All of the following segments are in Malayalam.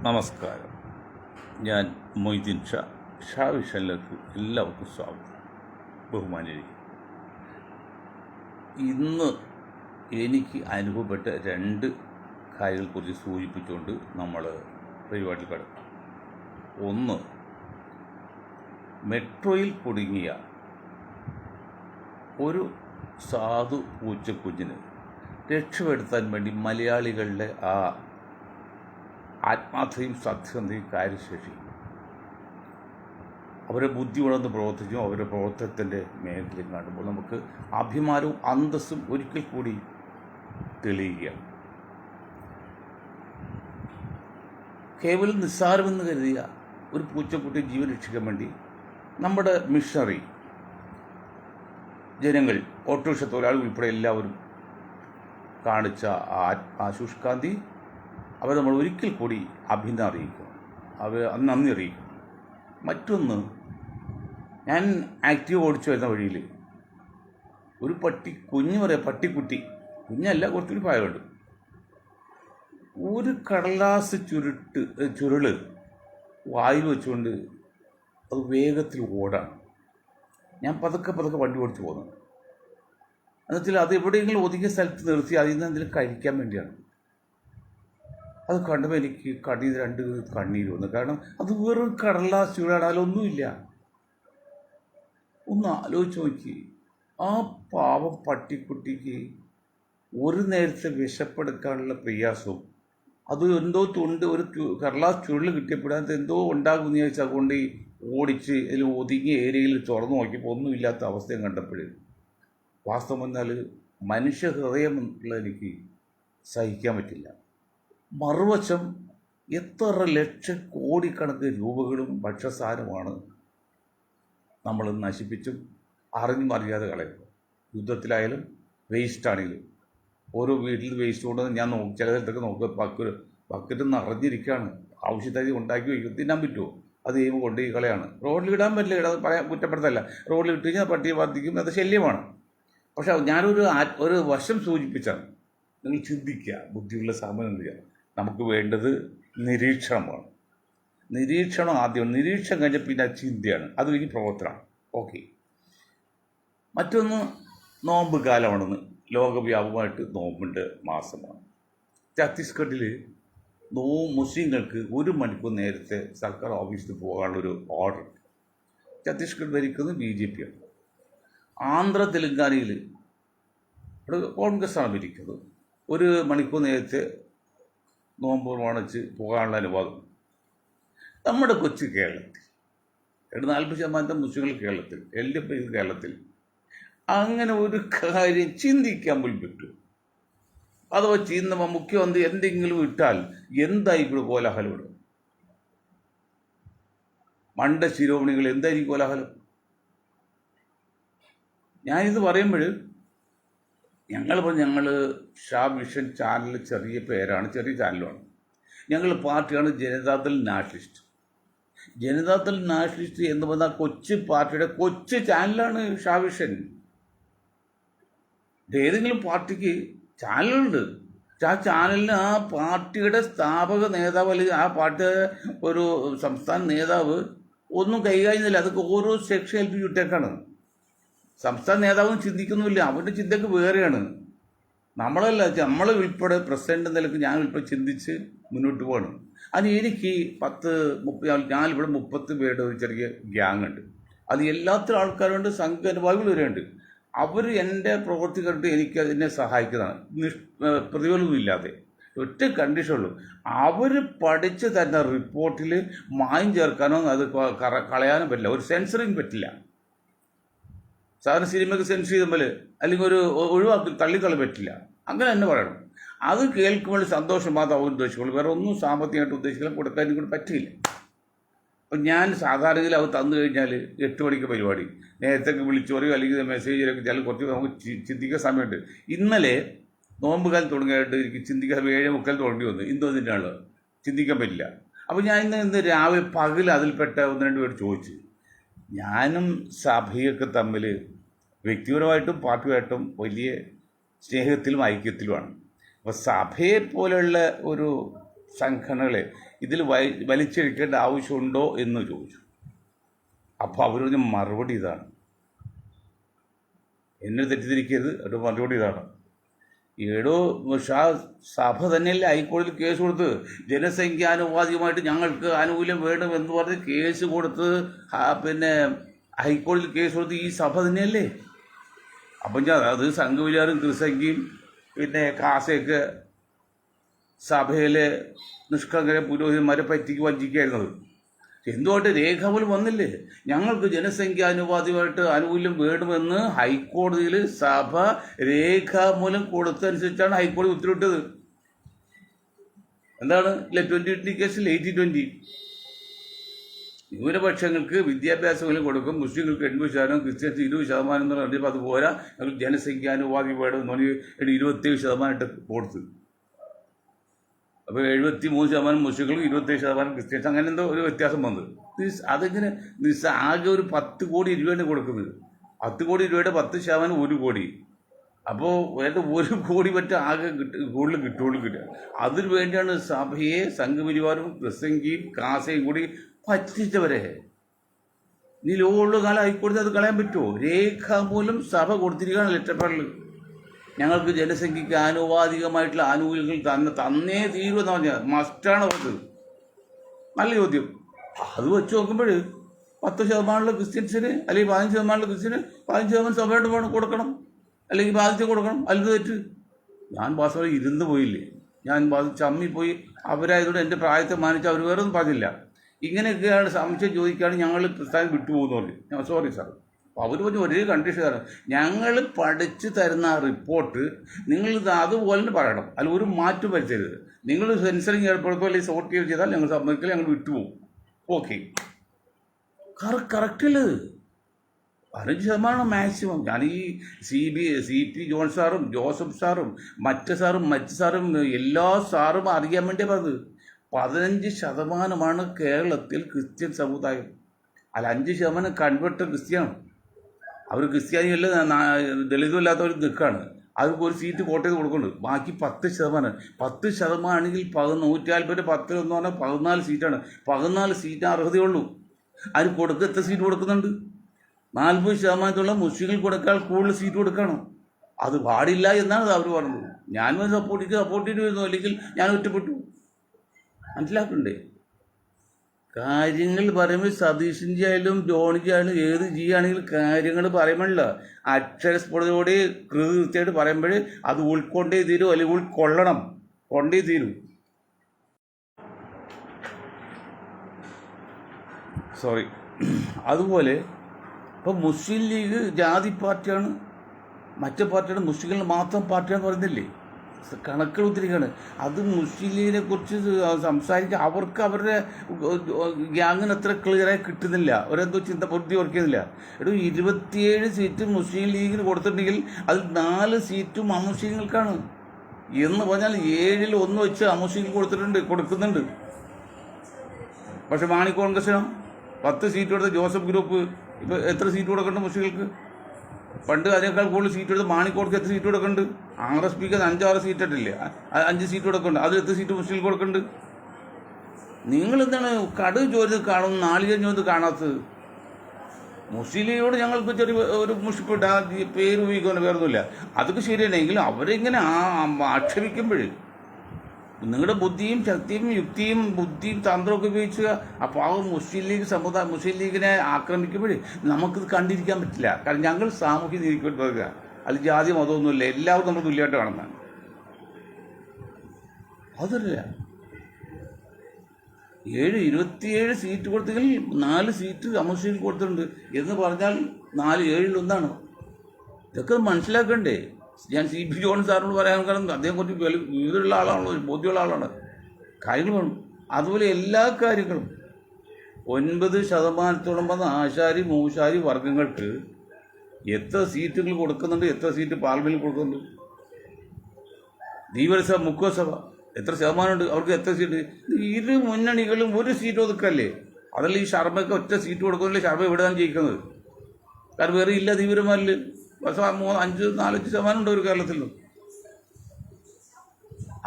നമസ്കാരം. ഞാൻ മൊയ്തീൻ ഷാ വിഷനിലേക്ക് എല്ലാവർക്കും സ്വാഗതം. ബഹുമാനിയെ, ഇന്ന് എനിക്ക് അനുഭവപ്പെട്ട രണ്ട് കാര്യങ്ങളെക്കുറിച്ച് സൂചിപ്പിച്ചുകൊണ്ട് നമ്മൾ പരിപാടി കിടക്കും. ഒന്ന്, മെട്രോയിൽ കുടുങ്ങിയ ഒരു സാധു പൂച്ചക്കുഞ്ഞിന് രക്ഷപ്പെടുത്താൻ വേണ്ടി മലയാളികളുടെ ആ ആത്മാർത്ഥതയും സത്യസന്ധതയും കാര്യശേഷിയും അവരെ ബുദ്ധി ഉണർന്ന് പ്രവർത്തിച്ചും അവരുടെ പ്രവർത്തനത്തിൻ്റെ മേഖലയും കാണുമ്പോൾ നമുക്ക് അഭിമാനവും അന്തസ്സും ഒരിക്കൽ കൂടി തെളിയുകയാണ്. കേവലം നിസ്സാരമെന്ന് കരുതിയ ഒരു പൂച്ചക്കുട്ടിയെ ജീവൻ രക്ഷിക്കാൻ വേണ്ടി നമ്മുടെ മിഷണറി ജനങ്ങൾ, ഓട്ടോറിക്ഷ തൊഴിലാളികൾ ഉൾപ്പെടെ എല്ലാവരും കാണിച്ച ആ ശുഷ്കാന്തി അവർ നമ്മൾ ഒരിക്കൽ കൂടി അഭിനന്ദനം അറിയിക്കും, നന്ദി അറിയിക്കും. മറ്റൊന്ന്, ഞാൻ ആക്റ്റീവ് ഓടിച്ചു വരുന്ന വഴിയിൽ ഒരു പട്ടിക്കുട്ടി, കുഞ്ഞല്ല, കുറച്ചൊരു പ്രായമുണ്ട്, ഒരു കടലാസ് ചുരുള് വായിൽ വെച്ചുകൊണ്ട് അത് വേഗത്തിൽ ഓടാണ്. ഞാൻ പതുക്കെ വണ്ടി ഓടിച്ചു പോകുന്നത്. എന്നുവെച്ചാൽ അത് എവിടെയെങ്കിലും ഒതുങ്ങിയ സ്ഥലത്ത് നിർത്തി അതിൽ നിന്ന് എന്തെങ്കിലും കഴിക്കാൻ വേണ്ടിയാണ്. അത് കണ്ടപ്പോൾ എനിക്ക് രണ്ട് കണ്ണീര് വന്നു. കാരണം അത് വെറും കടലാസ് ചുരുളാണ്, അതിലൊന്നുമില്ല. ഒന്ന് ആലോചിച്ച് നോക്കി, ആ പാവം പട്ടിക്കുട്ടിക്ക് ഒരു നേരത്തെ വിശപ്പെടുക്കാനുള്ള പ്രയാസവും, അത് എന്തോ ഒരു കടലാസ് ചുരുൾ കിട്ടിയപ്പോഴത് എന്തോ ഉണ്ടാകുമെന്ന് ചോദിച്ചാൽ അതുകൊണ്ട് ഓടിച്ച് അതിൽ ഒതുങ്ങിയ ഏരിയയിൽ തുറന്നു നോക്കിയപ്പോൾ ഒന്നുമില്ലാത്ത അവസ്ഥയും കണ്ടപ്പോൾ വാസ്തവം എന്നാൽ മനുഷ്യ ഹൃദയം എന്നുള്ള എനിക്ക് സഹിക്കാൻ പറ്റില്ല. മറുവശം എത്ര ലക്ഷക്കോടിക്കണക്കിന് രൂപകളും ഭക്ഷ്യസാധനമാണ് നമ്മൾ നശിപ്പിച്ചും അറിഞ്ഞും അറിയാതെ കളയുന്നത്. യുദ്ധത്തിലായാലും വേസ്റ്റാണെങ്കിലും ഓരോ വീട്ടിൽ വേസ്റ്റ് കൊണ്ടുവന്ന് ഞാൻ ചില സ്ഥലത്തൊക്കെ നോക്കുക, ബക്കറ്റ് നിറഞ്ഞിരിക്കുകയാണ്. ആവശ്യത്തിന് ഉണ്ടാക്കി വയ്ക്കും, തിന്നാൻ പറ്റുമോ? അത് ചെയ്യുമ്പോൾ കൊണ്ടുപോയി കളയാണ്. റോഡിൽ ഇടാൻ പറ്റില്ല, ഇടാൻ പറയാൻ കുറ്റപ്പെടുത്തല്ല. റോഡിൽ ഇട്ട് കഴിഞ്ഞാൽ പട്ടിയെ ബാധിക്കും, അത് ശല്യമാണ്. പക്ഷെ ഞാനൊരു വശം സൂചിപ്പിച്ചാണ്. നിങ്ങൾ ചിന്തിക്കുക, ബുദ്ധിയുള്ള സാമാന്യ. നമുക്ക് വേണ്ടത് നിരീക്ഷണമാണ്. നിരീക്ഷണം ആദ്യം, നിരീക്ഷണം കഴിഞ്ഞാൽ പിന്നെ ചിന്തയാണ്, അത് കഴിഞ്ഞ് പ്രവർത്തനമാണ്. ഓക്കെ. മറ്റൊന്ന്, നോമ്പ് കാലമാണെന്ന്. ലോകവ്യാപകമായിട്ട് നോമ്പിൻ്റെ മാസമാണ്. ഛത്തീസ്ഗഡിൽ മുസ്ലിങ്ങൾക്ക് 1 മണിക്കൂർ നേരത്തെ സർക്കാർ ഓഫീസിൽ പോകാനുള്ളൊരു ഓർഡർ. ഛത്തീസ്ഗഡ് ഭരിക്കുന്നത് BJP ആണ്. ആന്ധ്ര തെലുങ്കാനയിൽ ഇവിടെ കോൺഗ്രസ്സാണ് ഭരിക്കുന്നത്. 1 മണിക്കൂർ നേരത്തെ നോമ്പ് പ്രമാണിച്ച് പോകാനുള്ള അനുവാദം. നമ്മുടെ കൊച്ചു കേരളത്തിൽ 40% മുസ്ലിങ്ങൾ കേരളത്തിൽ, LDF കേരളത്തിൽ അങ്ങനെ ഒരു കാര്യം ചിന്തിക്കാൻ പോലും പറ്റും. അഥവാ ചെയ്യുന്ന മുഖ്യമന്ത്രി എന്തെങ്കിലും ഇട്ടാൽ എന്തായിരിക്കും കോലാഹലം? ഇവിടെ മണ്ട ശിരോമണികൾ എന്തായിരിക്കും കോലാഹലം? ഞാനിത് പറയുമ്പോൾ ഞങ്ങൾ ഷാ വിഷൻ ചാനൽ ചെറിയ പേരാണ്, ചെറിയ ചാനലുമാണ്. ഞങ്ങൾ പാർട്ടിയാണ് ജനതാദൾ നാഷണലിസ്റ്റ്. ജനതാദൾ നാഷണലിസ്റ്റ് എന്ന് പറഞ്ഞാൽ കൊച്ചു പാർട്ടിയുടെ കൊച്ചു ചാനലാണ് ഷാ വിഷൻ. ഏതെങ്കിലും പാർട്ടിക്ക് ചാനലുണ്ട്, ആ ചാനലിന് ആ പാർട്ടിയുടെ സ്ഥാപക നേതാവ് അല്ലെങ്കിൽ ആ പാർട്ടിയുടെ ഒരു സംസ്ഥാന നേതാവ് ഒന്നും കൈകാര്യം ചെയ്യില്ല. അതൊക്കെ ഓരോ സെക്ഷൻ ഏൽപ്പിച്ച് വിട്ടേക്കാണ്. സംസ്ഥാന നേതാവും ചിന്തിക്കുന്നുമില്ല, അവരുടെ ചിന്തക്ക് വേറെയാണ്. നമ്മൾ ഉൾപ്പെടെ പ്രസിഡന്റ് നിലയ്ക്ക് ഞാൻ ഉൾപ്പെടെ ചിന്തിച്ച് മുന്നോട്ട് പോകണം. അതിന് എനിക്ക് ഞാനിവിടെ 30 പേരുടെ ഒരു ചെറിയ ഗ്യാങ് ഉണ്ട്. അത് എല്ലാത്തിനും ആൾക്കാരുണ്ട്, സംഘാനുഭാവികൾ വരെയുണ്ട്. അവർ എൻ്റെ പ്രവൃത്തി കണ്ടിട്ട് എനിക്ക് അതിനെ സഹായിക്കുന്നതാണ്, പ്രതിഫലമൊന്നുമില്ലാതെ. ഒറ്റ കണ്ടീഷനുള്ളൂ, അവർ പഠിച്ച് തരുന്ന റിപ്പോർട്ടിൽ മായം ചേർക്കാനോ അത് കളയാനോ പറ്റില്ല, ഒരു സെൻസറിങ് പറ്റില്ല. സാധാരണ സിനിമയ്ക്ക് സെൻസർ ചെയ്തുമ്പോൾ അല്ലെങ്കിൽ ഒരു ഒഴിവാക്കി തള്ളിക്കളി പറ്റില്ല, അങ്ങനെ തന്നെ പറയണം. അത് കേൾക്കുമ്പോൾ സന്തോഷം മാത്രം അവർ ഉദ്ദേശിക്കുള്ളൂ, വേറെ ഒന്നും സാമ്പത്തികമായിട്ട് ഉദ്ദേശിക്കാൻ കൊടുക്കാനും കൂടെ പറ്റില്ല. അപ്പം ഞാൻ സാധാരണയിൽ അത് തന്നു കഴിഞ്ഞാൽ 8 മണിക്ക് പരിപാടി, നേരത്തേക്ക് വിളിച്ചു പറയും അല്ലെങ്കിൽ മെസ്സേജിലൊക്കെ ചില കുറച്ച് നമുക്ക് ചിന്തിക്കാൻ സമയമുണ്ട്. ഇന്നലെ നോമ്പ് കാലം തുടങ്ങിയായിട്ട് എനിക്ക് ചിന്തിക്കാൻ 7:30 തുടങ്ങി വന്നു. ഇന്നൊന്നിനാണ് ചിന്തിക്കാൻ പറ്റില്ല. അപ്പോൾ ഞാൻ ഇന്ന് രാവിലെ പകൽ അതിൽപ്പെട്ട 1-2 പേര് ചോദിച്ചു. ഞാനും സഭയൊക്കെ തമ്മിൽ വ്യക്തിപരമായിട്ടും പാർട്ടിയുമായിട്ടും വലിയ സ്നേഹത്തിലും ഐക്യത്തിലുമാണ്. അപ്പോൾ സഭയെപ്പോലുള്ള ഒരു സംഘടനകളെ ഇതിൽ വലിച്ചെടുക്കേണ്ട ആവശ്യമുണ്ടോ എന്ന് ചോദിച്ചു. അപ്പോൾ അവർ പറഞ്ഞ മറുപടി ഇതാണ്, എന്നെ തെറ്റിദ്ധരിക്കരുത്, അവരുടെ മറുപടി ഇതാണ്, ഏടോ സഭ തന്നെയല്ലേ ഹൈക്കോടതിയിൽ കേസ് കൊടുത്ത് ജനസംഖ്യാനുപാതികമായിട്ട് ഞങ്ങൾക്ക് ആനുകൂല്യം വേണം എന്ന് പറഞ്ഞ് കേസ് കൊടുത്ത് പിന്നെ ഹൈക്കോടതിയിൽ കേസ് കൊടുത്ത് ഈ സഭ തന്നെയല്ലേ. അപ്പം ഞാൻ അത് സംഘവിചാരും ക്രിസംഖ്യയും പിന്നെ കാസയൊക്കെ സഭയിലെ നിഷ്കളങ്കരെ പുരോഹിതന്മാരെ പറ്റിക്ക് വഞ്ചിക്കായിരുന്നത്. എന്തുകൊണ്ട് രേഖാമൂലം വന്നില്ലേ? ഞങ്ങൾക്ക് ജനസംഖ്യാനുപാതികമായിട്ട് ആനുകൂല്യം വേണമെന്ന് ഹൈക്കോടതിയിൽ സഭ രേഖാമൂലം കൊടുത്തനുസരിച്ചാണ് ഹൈക്കോടതി ഉത്തരവിട്ടത്. എന്താണ് 2020 കേസിൽ 80-20 ന്യൂനപക്ഷങ്ങൾക്ക് വിദ്യാഭ്യാസം കൊടുക്കും, മുസ്ലിങ്ങൾക്ക് 80%, ക്രിസ്ത്യൻസ് 20% എന്ന് പറഞ്ഞപ്പോൾ അത് പോരാ, ഞങ്ങൾ ജനസംഖ്യാനുപാതികം വേണമെന്ന് പറഞ്ഞ് 27% കൊടുത്ത്. അപ്പോൾ 73% മുസ്ലിങ്ങൾക്ക് 27% ക്രിസ്ത്യൻസ്, അങ്ങനെ എന്തോ ഒരു വ്യത്യാസം വന്നത്. അതിങ്ങനെ ആകെ ഒരു 10 കോടി രൂപയാണ് കൊടുക്കുന്നത്. 10 കോടി രൂപയുടെ 10% 1 കോടി. അപ്പോൾ 1 കോടി പറ്റും ആകെ കൂടുതൽ കിട്ടുക. അതിനു വേണ്ടിയാണ് സഭയെ സംഘപരിവാറും ക്രിസംഖ്യയും കാസയും കൂടി പറ്റിച്ചവരെ. ഇനി ലോകമുള്ള കാലം ഹൈക്കോടതി അത് കളയാൻ പറ്റുമോ? രേഖാമൂലം സഭ കൊടുത്തിരിക്കുകയാണ് ലെറ്റർപാഡിൽ, ഞങ്ങൾക്ക് ജനസംഖ്യയ്ക്ക് ആനുപാതികമായിട്ടുള്ള ആനുകൂല്യങ്ങൾ തന്നേ തീരുമെന്ന് പറഞ്ഞാൽ മസ്റ്റാണ് അവർക്ക്. നല്ല ചോദ്യം. അത് വെച്ച് നോക്കുമ്പോൾ 10% ക്രിസ്ത്യൻസിന് അല്ലെങ്കിൽ 15% ക്രിസ്ത്യന് 15% സഭയോട് വേണം കൊടുക്കണം, അല്ലെങ്കിൽ ബാധിച്ച് കൊടുക്കണം. അതിൽ തെറ്റ്. ഞാൻ വാസ്തവം ഇരുന്ന് പോയില്ലേ, ഞാൻ ചമ്മിപ്പോയി. അവരായതുകൊണ്ട് എൻ്റെ പ്രായത്തെ മാനിച്ച് അവർ വേറെ ഒന്നും പറഞ്ഞില്ല. ഇങ്ങനെയൊക്കെയാണ് സംശയം ചോദിക്കുകയാണ്, ഞങ്ങൾ പ്രസ്ഥാനം വിട്ടുപോകുന്നു പറഞ്ഞു. ഞാൻ സോറി സാർ. അവർ പറഞ്ഞ ഒരേ കണ്ടീഷനാണ്, ഞങ്ങൾ പഠിച്ചു തരുന്ന ആ റിപ്പോർട്ട് നിങ്ങൾ അതുപോലെ തന്നെ പറയണം, അല്ല ഒരു മാറ്റം വരുത്തരുത്. നിങ്ങൾ സെൻസറിങ് ഏർപ്പെടുത്തുക അല്ലെങ്കിൽ സോർട്ട് ചെയ്താൽ ഞങ്ങൾ സമ്മതിക്കില്ല, ഞങ്ങൾ വിട്ടുപോകും. ഓക്കെ, കറക്റ്റല്ലേ? 15% മാക്സിമം. ഞാൻ ഈ CP ജോൺ സാറും ജോസഫ് സാറും മറ്റ് സാറും എല്ലാ സാറും അറിയാൻ വേണ്ടിയാണ് പറഞ്ഞത്. 15% കേരളത്തിൽ ക്രിസ്ത്യൻ സമുദായം. അല്ല 5% കൺവെർട്ടർ ക്രിസ്ത്യാണ്. അവർ ക്രിസ്ത്യാനികളിൽ ദളിതമില്ലാത്തവർ നിൽക്കുകയാണ്. അവർക്ക് ഒരു സീറ്റ് കോട്ടയത്ത് കൊടുക്കുന്നുണ്ട്. ബാക്കി 10% ആണെങ്കിൽ 140 10 എന്ന് പറഞ്ഞാൽ 14 സീറ്റാണ്. 14 സീറ്റ് അർഹതയുള്ളൂ. അതിന് എത്ര സീറ്റ് കൊടുക്കുന്നുണ്ട്? 40% മുസ്ലിങ്ങൾ കൊടുക്കാൻ കൂടുതൽ സീറ്റ് കൊടുക്കണം. അത് പാടില്ല എന്നാണ് അവർ പറഞ്ഞത്. ഞാൻ സപ്പോർട്ട് ചെയ്തിരുന്നു, അല്ലെങ്കിൽ ഞാൻ ഒറ്റപ്പെട്ടു. മനസ്സിലാക്കണ്ടേ? കാര്യങ്ങൾ പറയുമ്പോൾ സതീഷിൻ്റെ ആയാലും ജോണിജി ആയാലും ഏത് ആണെങ്കിലും കാര്യങ്ങൾ പറയുമ്പോഴല്ല അക്ഷരസ്ഫുടതയോടെ കൃത്യമായിട്ട് പറയുമ്പോൾ അത് ഉൾക്കൊണ്ടേ തീരും, അല്ലെങ്കിൽ കൊണ്ടേ തീരും. സോറി. അതുപോലെ ഇപ്പോൾ മുസ്ലിം ലീഗ് ജാതി പാർട്ടിയാണ്, മറ്റു പാർട്ടിയാണ്, മുസ്ലിങ്ങളുടെ മാത്രം പാർട്ടിയാണെന്ന് പറയുന്നില്ലേ? കണക്കുകൾ ഒത്തിരിക്കുകയാണ്. അത് മുസ്ലിം ലീഗിനെ കുറിച്ച് സംസാരിക്കുക അവർക്ക് അവരുടെ ഗ്യാങ്ങിന് അത്ര ക്ലിയറായി കിട്ടുന്നില്ല. അവരെന്തോ ബുദ്ധി ഓർക്കുന്നില്ല. 27 സീറ്റ് മുസ്ലിം ലീഗിന് കൊടുത്തിട്ടുണ്ടെങ്കിൽ അതിൽ 4 സീറ്റും അമുസ്ലിങ്ങൾക്കാണ് എന്ന് പറഞ്ഞാൽ 7-ൽ 1 വെച്ച് അമുസ്ലിങ്ങൾ കൊടുക്കുന്നുണ്ട്. പക്ഷെ മാണി കോൺഗ്രസിനോ 10 സീറ്റ് കൊടുത്ത ജോസഫ് ഗ്രൂപ്പ് ഇപ്പോൾ എത്ര സീറ്റ് കൊടുക്കുന്നുണ്ട് മുസ്ലിങ്ങൾക്ക്? പണ്ട് അതിനേക്കാൾ കൂടുതൽ സീറ്റ് എടുത്ത് മാണിക്കോടക്ക് എത്ര സീറ്റ് കൊടുക്കുന്നുണ്ട്? RSPക്ക് 5-6 സീറ്റ് ഇട്ടില്ലേ, 5 സീറ്റ് കൊടുക്കുന്നുണ്ട്. അതിൽ എത്ര സീറ്റ് മുസ്ലിം കൊടുക്കുന്നുണ്ട്? നിങ്ങൾ എന്താണ് കടുക് ചോദിച്ച് കാണും, നാളികേരം ചോദിച്ച് കാണാത്തത്? മുസ്ലിം ലീഗോട് ഞങ്ങൾക്ക് ചെറിയ ഒരു മുഷിപ്പിട്ട പേര് ഉപയോഗിക്കുന്ന വേറൊന്നുമില്ല. അതൊക്കെ ശരിയാണെങ്കിലും അവരിങ്ങനെ ആക്ഷേപിക്കുമ്പോൾ നിങ്ങളുടെ ബുദ്ധിയും ശക്തിയും യുക്തിയും ബുദ്ധിയും തന്ത്രമൊക്കെ ഉപയോഗിച്ച് അപ്പോൾ ആ മുസ്ലിം ലീഗിനെ ആക്രമിക്കുമ്പോൾ നമുക്കിത് കണ്ടിരിക്കാൻ പറ്റില്ല. കാരണം ഞങ്ങൾ സാമൂഹ്യ നീതിക്ക് വേണ്ടി പറയുക, അത് ജാതി മതമൊന്നുമില്ല, എല്ലാവരും നമ്മൾ തുല്യമായിട്ട് കാണുന്നതാണ്. അതല്ല 27 സീറ്റ് കൊടുത്തെങ്കിൽ 4 സീറ്റ് അമുസ്ലിം കൊടുത്തിട്ടുണ്ട് എന്ന് പറഞ്ഞാൽ 7-ൽ 1. ഇതൊക്കെ മനസ്സിലാക്കണ്ടേ? ഞാൻ CP ജോൺ സാറിനോട് പറയാൻ കാരണം അദ്ദേഹം കുറച്ച് വിവരമുള്ള ആളാണല്ലോ, ബോധ്യമുള്ള ആളാണ്. കാര്യങ്ങൾ വേണം. അതുപോലെ എല്ലാ കാര്യങ്ങളും 9% വന്ന ആശാരി മൂശാരി വർഗങ്ങൾക്ക് എത്ര സീറ്റുകൾ കൊടുക്കുന്നുണ്ട്, എത്ര സീറ്റ് പാർലമെന്റിൽ കൊടുക്കുന്നുണ്ട്? ധീവരസഭ മുഖ്യസഭ എത്ര ശതമാനമുണ്ട്? അവർക്ക് എത്ര സീറ്റ്? ഇരു മുന്നണികളും ഒരു സീറ്റ് ഒതുക്കല്ലേ? അതല്ല ഈ ശർമ്മയ്ക്ക് ഒറ്റ സീറ്റ് കൊടുക്കുന്നില്ല. ശർമ്മ എവിടെയാണ് ജയിക്കുന്നത്? കാരണം വേറെ ഇല്ല ധീവരന്മാരിൽ. 5-4% ഉണ്ട് ഒരു കേരളത്തിൽ.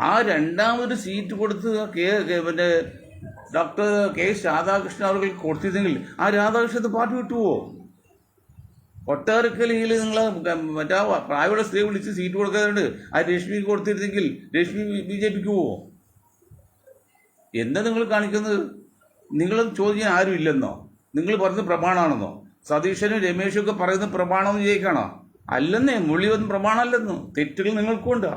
ആ രണ്ടാമതൊരു സീറ്റ് കൊടുത്ത് പിന്നെ ഡോക്ടർ കെ എസ് രാധാകൃഷ്ണൻ അവർക്ക് കൊടുത്തിരുന്നെങ്കിൽ ആ രാധാകൃഷ്ണത്തെ പാർട്ടി വിട്ടുപോവോ? കൊട്ടാരക്കരയിൽ നിങ്ങൾ മറ്റാ പ്രായമുള്ള സ്ത്രീ വിളിച്ച് സീറ്റ് കൊടുക്കാറുണ്ട്. ആ രശ്മിക്ക് കൊടുത്തിരുന്നെങ്കിൽ രശ്മി BJPക്ക് പോവോ? എന്താ നിങ്ങൾ കാണിക്കുന്നത്? നിങ്ങളത് ചോദിക്കാൻ ആരും ഇല്ലെന്നോ? നിങ്ങൾ പറയുന്നത് പ്രമാണമാണെന്നോ? സതീശനും രമേശും ഒക്കെ പറയുന്നത് പ്രമാണമെന്ന് വിജയിക്കണോ? അല്ലെന്നേ, മുരളിയൊന്നും പ്രമാണമല്ലെന്നു. തെറ്റുകൾ നിങ്ങൾക്കുണ്ട്.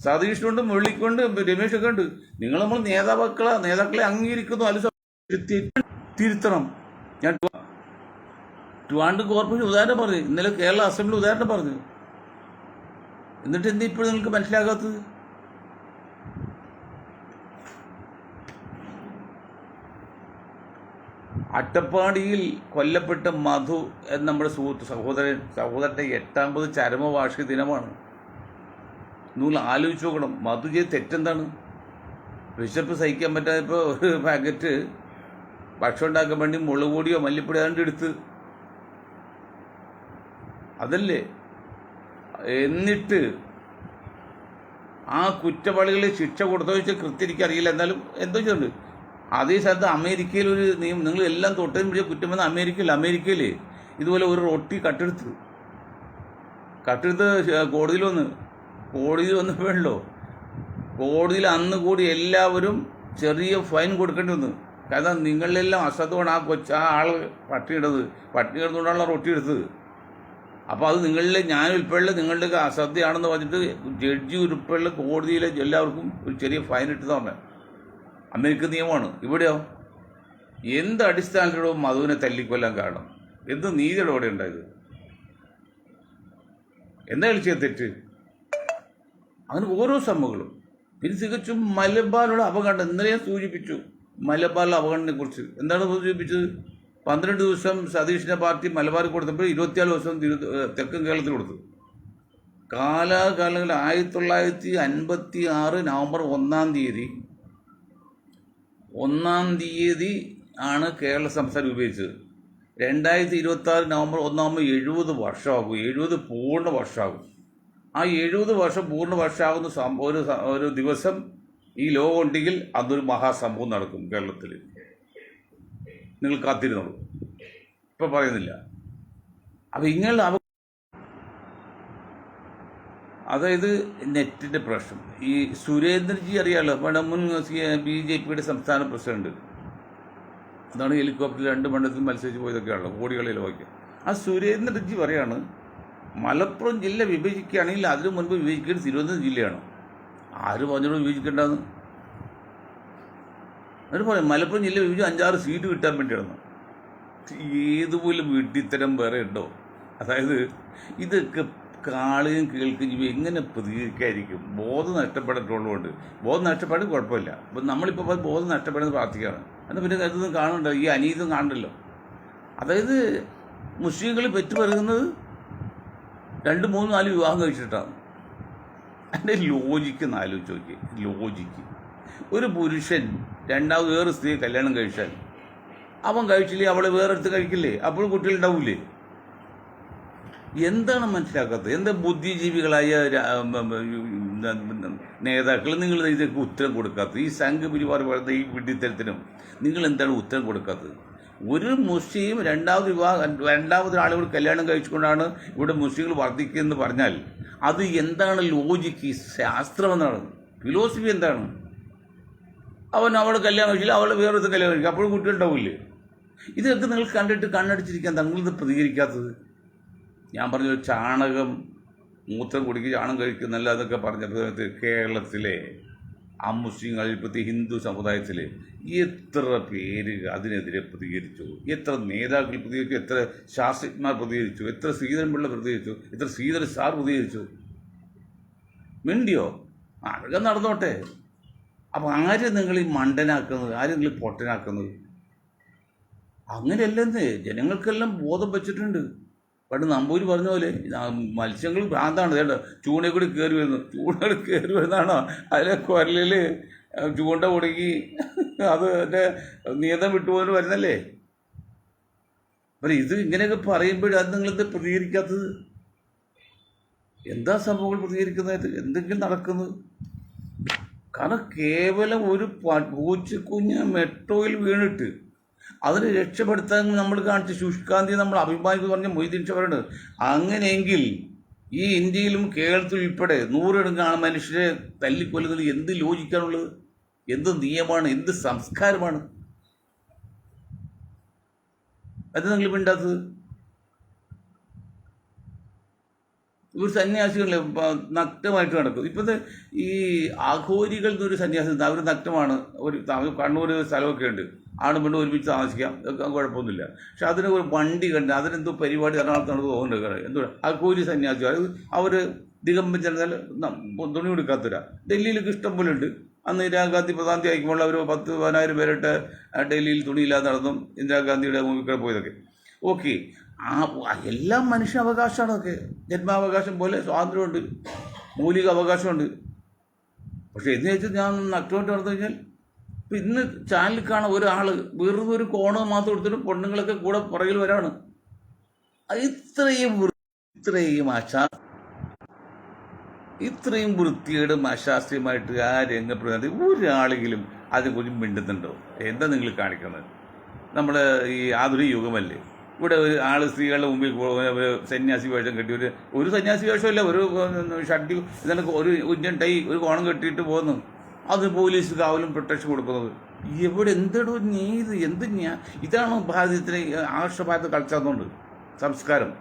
സതീഷിനുണ്ട്, മുരളിക്കുണ്ട്, രമേശൊക്കെ ഉണ്ട്. നിങ്ങൾ നമ്മൾ നേതാക്കളെ അംഗീകരിക്കുന്നു, അല്ല തിരുത്തണം. ഞാൻ ട്രിവാൻഡ്രം കോർപ്പറേഷൻ ഉദാഹരണം പറഞ്ഞു, ഇന്നലെ കേരള അസംബ്ലി ഉദാഹരണം പറഞ്ഞു. എന്നിട്ട് എന്താ ഇപ്പോഴും നിങ്ങൾക്ക് മനസ്സിലാകാത്തത്? അട്ടപ്പാടിയിൽ കൊല്ലപ്പെട്ട മധു എന്ന നമ്മുടെ സഹോദരൻ്റെ 8ാമത് ചരമവാർഷിക ദിനമാണ്. നിങ്ങൾ ആലോചിച്ച് നോക്കണം, മധു ചെയ്ത് തെറ്റെന്താണ്? വിശപ്പ് സഹിക്കാൻ പറ്റാത്തപ്പോൾ ഒരു പാക്കറ്റ് ഭക്ഷണം ഉണ്ടാക്കാൻ വേണ്ടി മുളക് പൊടിയോ മല്ലിപ്പൊടിയോ അതുകൊണ്ട് എടുത്ത്, അതല്ലേ? എന്നിട്ട് ആ കുറ്റവാളികളെ ശിക്ഷ കൊടുത്തോ വെച്ചാൽ കൃത്യം എനിക്കറിയില്ല. എന്നാലും എന്തോ ചെയ്യുന്നുണ്ട്. അതേ സ്ഥലത്ത് അമേരിക്കയിൽ ഒരു നിയമം, നിങ്ങൾ എല്ലാം തൊട്ടതിന് പിടിച്ച കുറ്റം വന്ന അമേരിക്കയിൽ ഇതുപോലെ ഒരു റൊട്ടി കട്ടെടുത്ത് കോടതിയിൽ വന്നപ്പോഴല്ലോ, കോടതിയിൽ അന്ന് കൂടി എല്ലാവരും ചെറിയ ഫൈൻ കൊടുക്കേണ്ടി വന്നു. കാരണം നിങ്ങളിലെല്ലാം അശ്രദ്ധമാണ് ആ ആൾ പട്ടിണി കിടന്നുകൊണ്ടാണല്ലോ റൊട്ടി എടുത്തത്. അപ്പോൾ അത് ഞാൻ ഉൾപ്പെടെ നിങ്ങളുടെയൊക്കെ അശ്രദ്ധയാണെന്ന് പറഞ്ഞിട്ട് ജഡ്ജി ഉൾപ്പെടെ കോടതിയിലെ എല്ലാവർക്കും ഒരു ചെറിയ ഫൈൻ ഇട്ടെന്ന് പറഞ്ഞു. അമേരിക്കൻ നിയമമാണ്. ഇവിടെയോ എന്ത് അടിസ്ഥാനത്തിലോ മധുവിനെ തല്ലിക്കൊല്ലാൻ കാരണം? എന്ത് നീതിയുടെ ഇവിടെ ഉണ്ടായത്? എന്താ കളിച്ച തെറ്റ്? അങ്ങനെ ഓരോ സംഭവങ്ങളും. പിന്നെ തികച്ചും മലബാറിലുള്ള അപകടം ഇന്നലെ ഞാൻ സൂചിപ്പിച്ചു. മലബാറിലെ അപകടത്തിനെ കുറിച്ച് എന്താണ് സൂചിപ്പിച്ചത്? 12 ദിവസം സതീഷിൻ്റെ പാർട്ടി മലബാറിൽ കൊടുത്തപ്പോൾ 24 ദിവസം തെക്കൻ കേരളത്തിൽ കൊടുത്തു. കാലാകാലങ്ങളിൽ 1956 നവംബർ 1-ാം തീയതി ആണ് കേരള സംസ്ഥാനം രൂപീകരിച്ചത്. 2026 നവംബർ 1 70 വർഷമാകും. 70 പൂർണ്ണ വർഷമാകും. ആ 70 വർഷം പൂർണ്ണ വർഷമാകുന്ന ഒരു ദിവസം ഈ ലോകം ഉണ്ടെങ്കിൽ അതൊരു മഹാസംഭവം നടക്കും കേരളത്തിൽ. നിങ്ങൾ കാത്തിരുന്നുള്ളൂ, ഇപ്പം പറയുന്നില്ല. അപ്പം അതായത് നെറ്റിൻ്റെ പ്രശ്നം. ഈ സുരേന്ദ്രൻജി അറിയാമല്ലോ, ഇവിടെ മുൻ BJPയുടെ സംസ്ഥാന പ്രസിഡന്റ്. അതാണ് ഹെലികോപ്റ്ററിൽ 2 മണ്ഡലത്തിൽ മത്സരിച്ച് പോയതൊക്കെയാണല്ലോ, കോടികളിൽ വയ്ക്കുക. ആ സുരേന്ദ്രൻജി പറയാണ്, മലപ്പുറം ജില്ല വിഭജിക്കുകയാണെങ്കിൽ അതിനു മുൻപ് വിഭജിക്കേണ്ടത് തിരുവനന്തപുരം ജില്ലയാണ്. ആര് പറഞ്ഞോട് വിഭജിക്കേണ്ടതെന്ന്? എന്നിട്ട് പറയും മലപ്പുറം ജില്ല വിഭജിച്ച് 5-6 സീറ്റ് കിട്ടാൻ വേണ്ടിയാണ്. ഏതുപോലും വീട്ടിത്തരം വേറെ ഉണ്ടോ? അതായത് ഇതൊക്കെ കാണുകയും കേൾക്കുകയും എങ്ങനെ പ്രതികരിക്കാതിരിക്കും? ബോധം നഷ്ടപ്പെട്ടിട്ടുള്ളതുകൊണ്ട്. ബോധം നഷ്ടപ്പെടാൻ കുഴപ്പമില്ല. അപ്പം നമ്മളിപ്പോൾ ബോധം നഷ്ടപ്പെടുന്നത് പ്രാർത്ഥിക്കുകയാണ്. എന്നാൽ പിന്നെ കരുതൊന്നും കാണുന്നുണ്ടോ? ഈ അനീതിയും കാണണ്ടല്ലോ. അതായത് മുസ്ലിങ്ങൾ പെറ്റുപെറുകുന്നത് 2, 3, 4 വിവാഹം കഴിച്ചിട്ടാണ്. അതിൻ്റെ ലോജിക്ക് ആലോചിച്ച് നോക്കി. ലോജിക്ക് ഒരു പുരുഷൻ രണ്ടാമത് വേറെ സ്ത്രീ കല്യാണം കഴിച്ചാൽ അവൻ കഴിച്ചില്ലേ അവളെ വേറെ അടുത്ത് കഴിക്കില്ലേ? അപ്പോഴും കുട്ടികളുണ്ടാവില്ലേ? എന്താണ് മനസ്സിലാക്കാത്തത്? എന്താ ബുദ്ധിജീവികളായ നേതാക്കൾ നിങ്ങൾ ഇതൊക്കെ ഉത്തരം കൊടുക്കാത്തത്? ഈ സംഘപരിവാർ പറയുന്ന ഈ വിഡ്ഢിത്തരത്തിനും നിങ്ങൾ എന്താണ് ഉത്തരം കൊടുക്കാത്തത്? ഒരു മുസ്ലിം രണ്ടാമതൊരാളോട് കല്യാണം കഴിച്ചുകൊണ്ടാണ് ഇവിടെ മുസ്ലിങ്ങൾ വർദ്ധിക്കുന്നതെന്ന് പറഞ്ഞാൽ അത് എന്താണ് ലോജിക്ക്? ശാസ്ത്രം എന്താണ്? ഫിലോസഫി എന്താണ്? അവൾ കല്യാണം കഴിച്ചില്ല, അവൾ വേറൊരു കല്യാണം കഴിക്കും, അപ്പോഴും കുട്ടികളുണ്ടാവില്ലേ? ഇതൊക്കെ നിങ്ങൾ കണ്ടിട്ട് കണ്ണടിച്ചിരിക്കാൻ നിങ്ങളിത് പ്രതികരിക്കാത്തത്? ഞാൻ പറഞ്ഞു, ചാണകം മൂത്രം കുടിക്കുക, ചാണകം കഴിക്കുന്നല്ല എന്നൊക്കെ പറഞ്ഞ കേരളത്തിലെ മുസ്ലിങ്ങളിൽ പ്രത്യേക ഹിന്ദു സമുദായത്തിൽ എത്ര പേര് അതിനെതിരെ പ്രതികരിച്ചു? എത്ര നേതാക്കൾ പ്രതികരിച്ചു? എത്ര ശാസ്ത്രജ്ഞന്മാർ പ്രതികരിച്ചു? എത്ര ശ്രീധരൻപിള്ള പ്രതികരിച്ചു? എത്ര ശ്രീധരൻ സാർ പ്രതികരിച്ചു? മിണ്ടിയോ? അതൊക്കെ നടന്നോട്ടെ. അപ്പം ആരും നിങ്ങൾ ഈ മണ്ടനാക്കുന്നത്, ആരും നിങ്ങൾ പൊട്ടനാക്കുന്നത്? അങ്ങനെയല്ലെന്ന് ജനങ്ങൾക്കെല്ലാം ബോധം വെച്ചിട്ടുണ്ട്. പണ്ട് നമ്പൂരി പറഞ്ഞ പോലെ മത്സ്യങ്ങൾ ഭ്രാന്താണ്. കേട്ടോ, ചൂണ്ടയിൽ കൂടി കയറി വരുന്നതാണോ? അതിലെ കുരലിൽ ചൂണ്ട കുടുങ്ങി അത് എൻ്റെ നിയന്ത്രണം വിട്ടുപോലും വരുന്നല്ലേ? അപ്പം ഇത് ഇങ്ങനെയൊക്കെ പറയുമ്പോഴും അത് നിങ്ങളെന്ത് പ്രതികരിക്കാത്തത്? എന്താ സംഭവങ്ങൾ പ്രതികരിക്കുന്നത്? എന്തെങ്കിലും നടക്കുന്നത്? കാരണം കേവലം ഒരു പൂച്ചക്കുഞ്ഞ് മെട്രോയിൽ വീണിട്ട് അതിനെ രക്ഷപ്പെടുത്താൻ നമ്മൾ കാണിച്ച ശുഷ്കാന്തി നമ്മൾ അഭിമാനിക്കുന്നു പറഞ്ഞ മൊയ്തീൻ ഷാ പറയുന്നത്. അങ്ങനെയെങ്കിൽ ഈ ഇന്ത്യയിലും കേരളത്തിലും ഉൾപ്പെടെ നൂറിടങ്ങാണ് മനുഷ്യരെ തല്ലിക്കൊല്ലുന്നത്. എന്ത് ലോജിക്കാണുള്ളത്? എന്ത് നിയമമാണ്? എന്ത് സംസ്കാരമാണ്? അത് നിങ്ങൾ മിണ്ടാത്തത്? ഒരു സന്യാസികളെ നഗ്നമായിട്ട് നടക്കും. ഇപ്പോഴത്തെ ഈ അഘോരികൾ എന്നൊരു സന്യാസി, അവർ നഗ്നമാണ്. ഒരു കണ്ണൂർ സ്ഥലമൊക്കെ ഉണ്ട്, ആണും പെണ്ണും ഒരുമിച്ച് താമസിക്കാം, കുഴപ്പമൊന്നുമില്ല. പക്ഷെ അതിന് ഒരു വണ്ടി കണ്ട് അതിനെന്തോ പരിപാടി എറണാകുളത്ത് നടന്നു തോന്നുന്നുണ്ട്. എന്തോ അഘോരി സന്യാസി, അത് അവർ ദിഗംബം ചെന്നാൽ തുണി കൊടുക്കാത്തവരാ. ഡൽഹിയിലൊക്കെ ഇഷ്ടം പോലെ ഉണ്ട്. അന്ന് ഇന്ദിരാഗാന്ധി പ്രധാനമന്ത്രി ആയിക്കുമ്പോൾ അവർ 10,000-15,000 പേരിട്ട് ഡൽഹിയിൽ തുണിയില്ലാതെ നടന്നും ഇന്ദിരാഗാന്ധിയുടെ മുമ്പിൽ പോയതൊക്കെ. ഓക്കെ, എല്ലാം മനുഷ്യാവകാശമാണ്. അതൊക്കെ ജന്മാവകാശം പോലെ സ്വാതന്ത്ര്യമുണ്ട്, മൗലിക അവകാശമുണ്ട്. പക്ഷെ എന്ന് വെച്ചാൽ ഞാൻ നഗ്നമായിട്ട് നടന്നു കഴിഞ്ഞാൽ ഇപ്പം ഇന്ന് ചാനലിൽ കാണാൻ ഒരാൾ വെറുതെ ഒരു കോണം മാത്രം എടുത്തിട്ട് പെണ്ണുങ്ങളൊക്കെ കൂടെ പുറകിൽ വരാണ്. ഇത്രയും വൃത്തിയോടും അശാസ്ത്രീയമായിട്ട് ആ രംഗപ്രതി ഒരാളെങ്കിലും അതിനെക്കുറിച്ച് മിണ്ടുന്നുണ്ടോ? എന്താ നിങ്ങൾ കാണിക്കുന്നത്? നമ്മൾ ഈ ആധുനിക യുഗമല്ലേ? ഇവിടെ ഒരു ആൾ സ്ത്രീകളുടെ മുമ്പിൽ ഒരു സന്യാസി വേഷം കെട്ടി, ഒരു സന്യാസി വേഷമല്ല, ഒരു ഷഡ്ഡി ഇതിനൊക്കെ ഒരു ഉജ്ജൻ ടൈ ഒരു കോണം കെട്ടിയിട്ട് പോകുന്നു. അത് പോലീസ് കാവലും പ്രൊട്ടക്ഷൻ കൊടുക്കുന്നത്. എവിടെ എന്തോ നീത് എന്ത് ഇതാണ് ഭാരതത്തിന് ആർഷഭാരത കൾച്ചർന്നുണ്ട് സംസ്കാരം.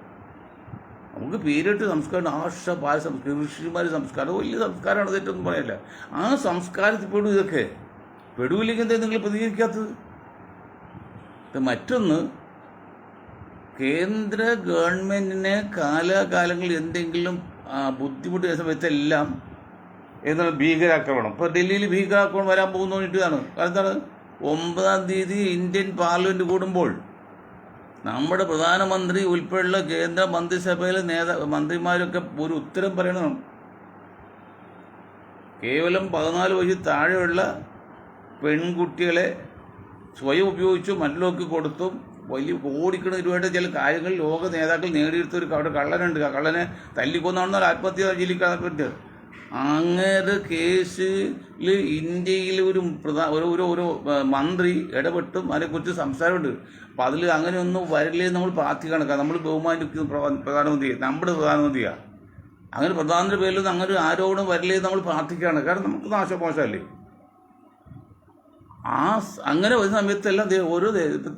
നമുക്ക് പേരിട്ട് സംസ്കാരം ആർഷഭാരത സംസ്കാരം, ഋഷിമാർ സംസ്കാരം വലിയ സംസ്കാരമാണ്, തെറ്റൊന്നും പറയില്ല. ആ സംസ്കാരത്തിൽ പെടും ഇതൊക്കെ. പെടുവില്ലെങ്കിൽ എന്താ നിങ്ങൾ പ്രതികരിക്കാത്തത്? മറ്റൊന്ന്, കേന്ദ്ര ഗവൺമെൻറ്റിനെ കാലാകാലങ്ങളിൽ എന്തെങ്കിലും ബുദ്ധിമുട്ട് സമയത്തെല്ലാം എന്താണ് ഭീകരാക്രമണം. ഇപ്പോൾ ഡൽഹിയിൽ ഭീകരാക്രമണം വരാൻ പോകുന്നു പറഞ്ഞിട്ടാണ്. കാരണം എന്താണ്? 9-ാം തീയതി ഇന്ത്യൻ പാർലമെൻറ്റ് കൂടുമ്പോൾ നമ്മുടെ പ്രധാനമന്ത്രി ഉൾപ്പെടെയുള്ള കേന്ദ്ര മന്ത്രിസഭയിലെ മന്ത്രിമാരൊക്കെ ഒരു ഉത്തരം പറയണം. കേവലം 14 വയസ്സിൽ താഴെയുള്ള പെൺകുട്ടികളെ സ്വയം ഉപയോഗിച്ചു മറ്റുള്ളവർക്ക് കൊടുത്തും വലിയ കോടിക്കണക്കിന് രൂപയുടെ ചില കാര്യങ്ങൾ ലോക നേതാക്കൾ നേടിയെടുത്തൊരു അവിടെ കള്ളനുണ്ട്. ആ കള്ളനെ തല്ലിക്കൊന്നാണെന്നാൽ ആത്മഹത്യ ജില്ലിക്കാൻ പറ്റുക. അങ്ങേത് കേസിൽ ഇന്ത്യയിൽ ഒരു മന്ത്രി ഇടപെട്ടും അതിനെക്കുറിച്ച് സംസാരമുണ്ട്. അപ്പം അതിൽ അങ്ങനെയൊന്നും വരില്ലെന്ന് നമ്മൾ പ്രാർത്ഥിക്കണം. നമ്മൾ ബഹുമാനിക്കുന്ന പ്രധാനമന്ത്രിയെ, നമ്മുടെ പ്രധാനമന്ത്രിയാണ്. അങ്ങനെ പ്രധാനമന്ത്രി പേരിലൊന്നും അങ്ങനെ ഒരു ആരോപണം വരില്ലെന്ന് നമ്മൾ പ്രാർത്ഥിക്കുകയാണ്. കാരണം നമുക്ക് നാശമോശമല്ലേ. അങ്ങനെ ഒരു സമയത്തെല്ലാം ഓരോ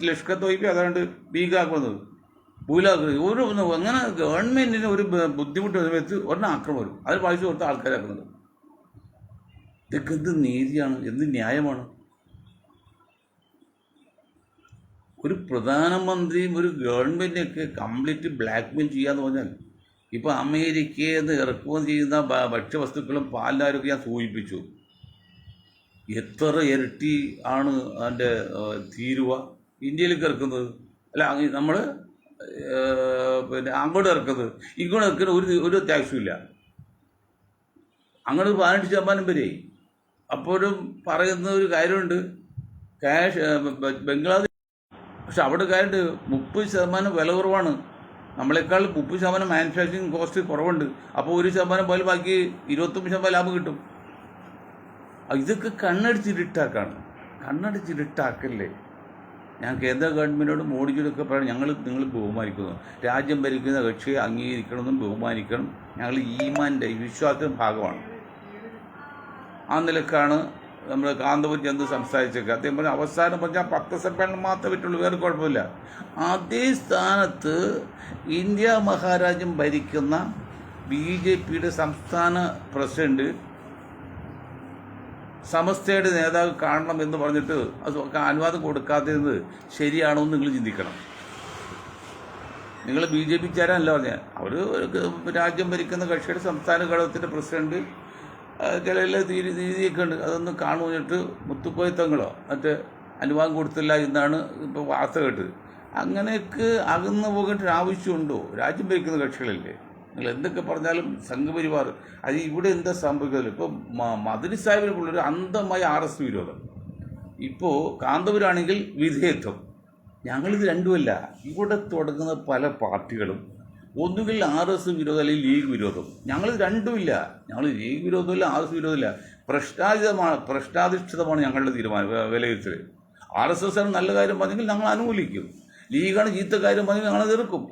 ലഷ്കർ തൊയ്പി അതാണ്ട് ഭീകരാക്കുന്നത് ഭൂലാക്കുന്നത് അങ്ങനെ ഗവൺമെൻറ്റിന് ഒരു ബുദ്ധിമുട്ട് സമയത്ത് ഒരെണ്ണം ആക്രമണം വരും. അതിന് പൈസ കൊടുത്ത ആൾക്കാരാക്കുന്നത്. ഇതൊക്കെ എന്ത് നീതിയാണ്? എന്ത് ന്യായമാണ്? ഒരു പ്രധാനമന്ത്രിയും ഒരു ഗവൺമെൻറ്റിനെയൊക്കെ കംപ്ലീറ്റ് ബ്ലാക്ക്മെയിൽ ചെയ്യാന്ന് പറഞ്ഞാൽ, ഇപ്പോൾ അമേരിക്കയിൽ നിന്ന് ഇറക്കുമതി ചെയ്യുന്ന ഭക്ഷ്യവസ്തുക്കളും പാലിനാരൊക്കെ ഞാൻ സൂചിപ്പിച്ചു. എത്ര ഇരട്ടി ആണ് അതിൻ്റെ തീരുവ ഇന്ത്യയിലേക്ക് ഇറക്കുന്നത്? അല്ല, നമ്മൾ പിന്നെ അങ്ങോട്ട് ഇറക്കുന്നത് ഇങ്ങോട്ട് ഇറക്കുന്ന ഒരു ടാക്സും ഇല്ല. അങ്ങോട്ട് 18% വരെ. അപ്പോഴും പറയുന്ന ഒരു കാര്യമുണ്ട്, ക്യാഷ് ബംഗ്ലാദേശ്. പക്ഷെ അവിടെ കാര്യമുണ്ട്, 30% വില കുറവാണ്. നമ്മളെക്കാൾ 30% മാനുഫാക്ചറിങ് കോസ്റ്റ് കുറവുണ്ട്. അപ്പോൾ 1% പോലെ ബാക്കി 29% ലാഭം കിട്ടും. ഇതൊക്കെ കണ്ണടിച്ചിരുട്ടാക്കല്ലേ. ഞാൻ കേന്ദ്ര ഗവൺമെൻറ്റിനോട് മോഡിജിയോടൊക്കെ പറയണം, നിങ്ങൾ ബഹുമാനിക്കുന്നു, രാജ്യം ഭരിക്കുന്ന കക്ഷിയെ അംഗീകരിക്കണമെന്നും ബഹുമാനിക്കണം. ഞങ്ങൾ ഈമാൻ്റെ വിശ്വാസത്തിൻ്റെ ഭാഗമാണ്. ആ നിലക്കാണ് നമ്മൾ കാന്തപുരം ചെന്ന് സംസാരിച്ചേക്കുക. അദ്ദേഹം പറഞ്ഞ അവസാനം പറഞ്ഞാൽ 10% മാത്രമേ പറ്റുള്ളൂ, വേറെ കുഴപ്പമില്ല. അതേ സ്ഥാനത്ത് ഇന്ത്യ മഹാരാജ്യം ഭരിക്കുന്ന BJPയുടെ സംസ്ഥാന പ്രസിഡന്റ് സമസ്തയുടെ നേതാവ് കാണണം എന്ന് പറഞ്ഞിട്ട് അത് അനുവാദം കൊടുക്കാത്തത് ശരിയാണോ എന്ന് നിങ്ങൾ ചിന്തിക്കണം. നിങ്ങൾ BJP ചേരാനല്ല പറഞ്ഞാൽ, അവർ രാജ്യം ഭരിക്കുന്ന കക്ഷിയുടെ സംസ്ഥാന ഘടകത്തിൻ്റെ പ്രസിഡന്റ് ചില രീതിയൊക്കെ ഉണ്ട്. അതൊന്ന് കാണുന്നിട്ട് മുത്തുക്കോയത്തങ്ങളോ മറ്റേ അനുവാദം കൊടുത്തില്ല എന്നാണ് ഇപ്പോൾ വാർത്ത കേട്ടത്. അങ്ങനെയൊക്കെ അകന്നു പോകേണ്ട ആവശ്യമുണ്ടോ? രാജ്യം ഭരിക്കുന്ന കക്ഷികളല്ലേ. നിങ്ങൾ എന്തൊക്കെ പറഞ്ഞാലും സംഘപരിവാർ അത് ഇവിടെ എന്താ സംഭവിക്കുന്നത്? ഇപ്പോൾ മദനി സാഹിബിനെ പോലുള്ളൊരു അന്ധമായ RS വിരോധം. ഇപ്പോൾ കാന്തപുരാണെങ്കിൽ വിധേയത്വം. ഞങ്ങളിത് രണ്ടുമല്ല. ഇവിടെ തുടങ്ങുന്ന പല പാർട്ടികളും ഒന്നുകിൽ RS വിരോധം അല്ലെങ്കിൽ ലീഗ് വിരോധം. ഞങ്ങൾ രണ്ടുമില്ല. ഞങ്ങൾ ലീഗ് വിരോധമില്ല, RS വിരോധമില്ല. പ്രശ്നാധിഷ്ഠിതമാണ് ഞങ്ങളുടെ തീരുമാനം, വിലയിരുത്തൽ. RSS ആണ് നല്ല കാര്യം പറഞ്ഞെങ്കിൽ ഞങ്ങൾ അനുകൂലിക്കും, ലീഗാണ് ചീത്ത കാര്യം പറഞ്ഞെങ്കിൽ ഞങ്ങൾ എതിർക്കും.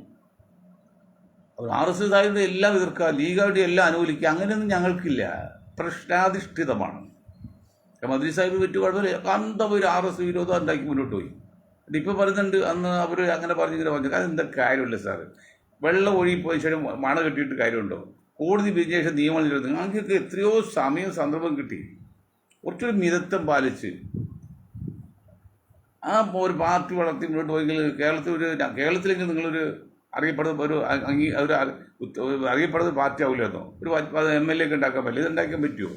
RSS ആയിട്ട് എല്ലാം എതിർക്കുക, ലീഗായിട്ട് എല്ലാം അനുകൂലിക്കുക, അങ്ങനെയൊന്നും ഞങ്ങൾക്കില്ല. പ്രശ്നാധിഷ്ഠിതമാണ്. മദ്രി സാഹിബ് പറ്റി കുഴപ്പമില്ല, കാന്തം ഒരു RS വിരോധം ഉണ്ടാക്കി മുന്നോട്ട് പോയി. ഇപ്പോൾ പറയുന്നുണ്ട് അന്ന് അവർ അങ്ങനെ പറഞ്ഞിങ്ങനെ പറഞ്ഞു. അതെന്താ കാര്യമില്ല സാറ്, വെള്ളം ഒഴുകിപ്പോയി ശേഷം മണ കെട്ടിയിട്ട് കാര്യമുണ്ടോ? കോടതി വിധിച്ച ശേഷം നിയമം നിരോധനം. ഞങ്ങൾക്ക് എത്രയോ സമയം സന്ദർഭം കിട്ടി. കുറച്ചൊരു മിതത്വം പാലിച്ച് ഒരു പാർട്ടി വളർത്തി മുന്നോട്ട് പോയെങ്കിൽ കേരളത്തിലെങ്കിൽ നിങ്ങളൊരു അറിയപ്പെടുന്ന ഒരു അറിയപ്പെടുന്ന പാർട്ടി ആവില്ലെന്നോ, ഒരു MLA ഒക്കെ ഉണ്ടാക്കാൻ പറ്റില്ല. ഇതുണ്ടാക്കാൻ പറ്റുമോ?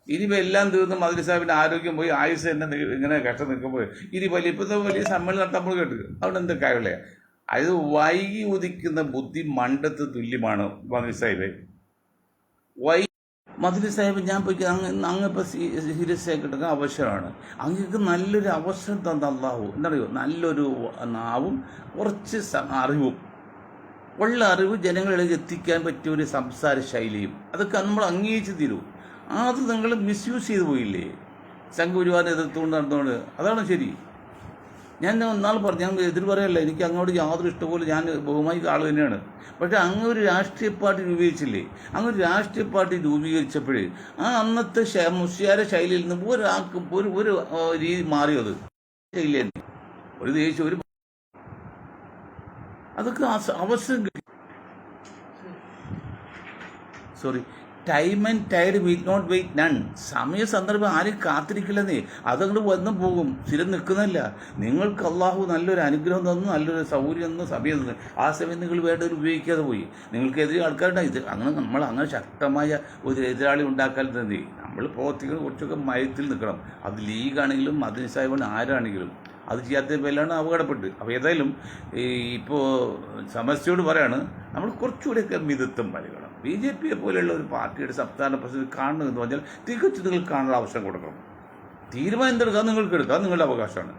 ഇനിയിപ്പോൾ എല്ലാം തീർന്ന് മദ്രി സാഹിബിൻ്റെ ആരോഗ്യം പോയി, ആയുസ് തന്നെ ഇങ്ങനെ കഷ്ടം നിൽക്കുമ്പോൾ ഇനി ഇപ്പോഴത്തെ വലിയ സമ്മേളനം നടത്താൻ നമ്മൾ കേട്ടു. അവിടെ എന്താ കാര്യമില്ല. അത് വൈകി ഉദിക്കുന്ന ബുദ്ധി മണ്ടത്ത് തുല്യമാണ് മദ്രി സാഹിബ്. മദ്രി സാഹിബ് ഞാൻ പോയി ഇപ്പോൾ സീരിയസ് ആയി കിട്ടുന്ന അവസരമാണ്. അങ്ങക്ക് നല്ലൊരു അവസരം തന്ന അല്ലാഹു എന്നറിയോ, നല്ലൊരു നാവും കുറച്ച് അറിവും, ഉള്ള അറിവ് ജനങ്ങളിലേക്ക് എത്തിക്കാൻ പറ്റിയ ഒരു സംസാര ശൈലിയും, അതൊക്കെ നമ്മൾ അംഗീകരിച്ച് തീരൂ. അത് നിങ്ങൾ മിസ്യൂസ് ചെയ്തു പോയില്ലേ, സംഘപരിവാറിനെ എതിർത്തുകൊണ്ട് നടന്നുകൊണ്ട്. അതാണ് ശരി. ഞാൻ ഒന്നാൾ പറഞ്ഞു, ഞാൻ എതിർ പറയല്ല, എനിക്ക് അങ്ങോട്ട് യാതൊരു ഇഷ്ടപോലെ ഞാൻ ബഹുമാനിച്ച ആൾ തന്നെയാണ്. പക്ഷേ അങ്ങ് ഒരു രാഷ്ട്രീയ പാർട്ടി രൂപീകരിച്ചില്ലേ, അങ്ങ് ഒരു രാഷ്ട്രീയ പാർട്ടി രൂപീകരിച്ചപ്പോഴേ അന്നത്തെ മുസ്ലിയാരെ ശൈലിയിൽ നിന്ന് ഒരാൾക്ക് ഒരു രീതി മാറിയത് ശൈലി തന്നെ. ഒരു ദേശം ഒരു അതൊക്കെ അവസരം കിട്ടി. Sorry, time and tide will not wait none. സമയ സന്ദർഭം ആരും കാത്തിരിക്കില്ലെന്നേ, അതങ്ങോട്ട് വന്നും പോകും, സ്ഥിരം നിൽക്കുന്നില്ല. നിങ്ങൾക്ക് അള്ളാഹു നല്ലൊരു അനുഗ്രഹം തന്നു, നല്ലൊരു സൗകര്യം തന്നു, സമയം തന്നു. ആ സമയം നിങ്ങൾ വേണ്ടവർ ഉപയോഗിക്കാതെ പോയി. നിങ്ങൾക്കെതിരെ ആൾക്കാരുണ്ടായി. ഇത് അങ്ങനെ ശക്തമായ ഒരു എതിരാളി ഉണ്ടാക്കാൻ തന്നെ നമ്മൾ പ്രവർത്തിക്കുന്നത് കുറച്ചൊക്കെ മയത്തിൽ നിൽക്കണം. അത് ലീഗാണെങ്കിലും മദ്രി സാഹിബാണ്, ആരാണെങ്കിലും അത് ചെയ്യാത്ത പേരിലാണ് അപകടപ്പെട്ട്. അപ്പോൾ ഏതായാലും ഇപ്പോൾ സമസ്യയോട് പറയാണ്, നമ്മൾ കുറച്ചുകൂടെയൊക്കെ മിതത്വം പാലിക്കണം. BJP പോലെയുള്ള ഒരു പാർട്ടിയുടെ സംസ്ഥാന പ്രസിഡന്റ് കാണണമെന്ന് പറഞ്ഞാൽ തികച്ചു നിങ്ങൾ കാണാനുള്ള അവസരം കൊടുക്കണം. തീരുമാനം എന്തെടുക്കാൻ നിങ്ങൾക്ക് എടുക്കാം, നിങ്ങളുടെ അവകാശമാണ്.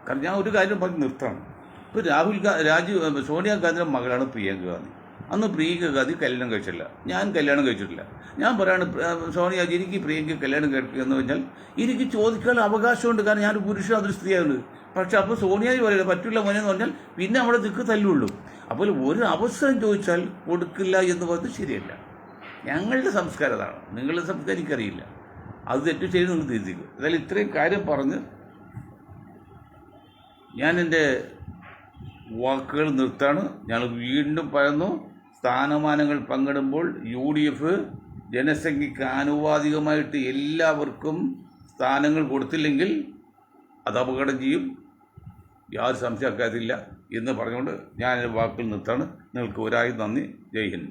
കാരണം ഞാൻ ഒരു കാര്യം പറഞ്ഞ് നിർത്താണ്. ഇപ്പോൾ സോണിയാഗാന്ധിയുടെ മകളാണ് പ്രിയങ്ക ഗാന്ധി. അന്ന് പ്രിയങ്ക ഗാന്ധി കല്യാണം കഴിച്ചില്ല, ഞാൻ കല്യാണം കഴിച്ചിട്ടില്ല. ഞാൻ പറയാണ്, സോണിയാജി എനിക്ക് പ്രിയങ്ക കല്യാണം കഴിക്കുക എന്ന് പറഞ്ഞാൽ എനിക്ക് ചോദിക്കാനുള്ള അവകാശമുണ്ട്. കാരണം ഞാനൊരു പുരുഷൻ, അതൊരു സ്ത്രീയാണ്. പക്ഷെ അപ്പോൾ സോണിയാജി പറയില്ല പറ്റില്ല മോനെന്ന് പറഞ്ഞാൽ പിന്നെ നമ്മുടെ ദിക്ക് തല്ലുള്ളൂ. അപ്പോൾ ഒരു അവസരം ചോദിച്ചാൽ കൊടുക്കില്ല എന്ന് പറഞ്ഞത് ശരിയല്ല. ഞങ്ങളുടെ സംസ്കാരം അതാണ്, നിങ്ങളുടെ സംസ്കാരം എനിക്കറിയില്ല. അത് തെറ്റു ചെയ്ത് നിങ്ങൾ തിരുത്തിക്കും. അതായത് ഇത്രയും കാര്യം പറഞ്ഞ് ഞാൻ എൻ്റെ വാക്കുകൾ നിർത്താണ്. ഞങ്ങൾ വീണ്ടും പറയുന്നു, സ്ഥാനമാനങ്ങൾ പങ്കിടുമ്പോൾ UDF ജനസംഖ്യയ്ക്ക് ആനുപാതികമായിട്ട് എല്ലാവർക്കും സ്ഥാനങ്ങൾ കൊടുത്തില്ലെങ്കിൽ അത് അപകടം ചെയ്യും, യാതൊരു സംശയക്കാത്തില്ല എന്ന് പറഞ്ഞുകൊണ്ട് ഞാൻ എൻ്റെ വാക്കുകൾ നിർത്താണ്. നിങ്ങൾക്ക് ഒരായി നന്ദി. ജയ് ഹിന്ദ്.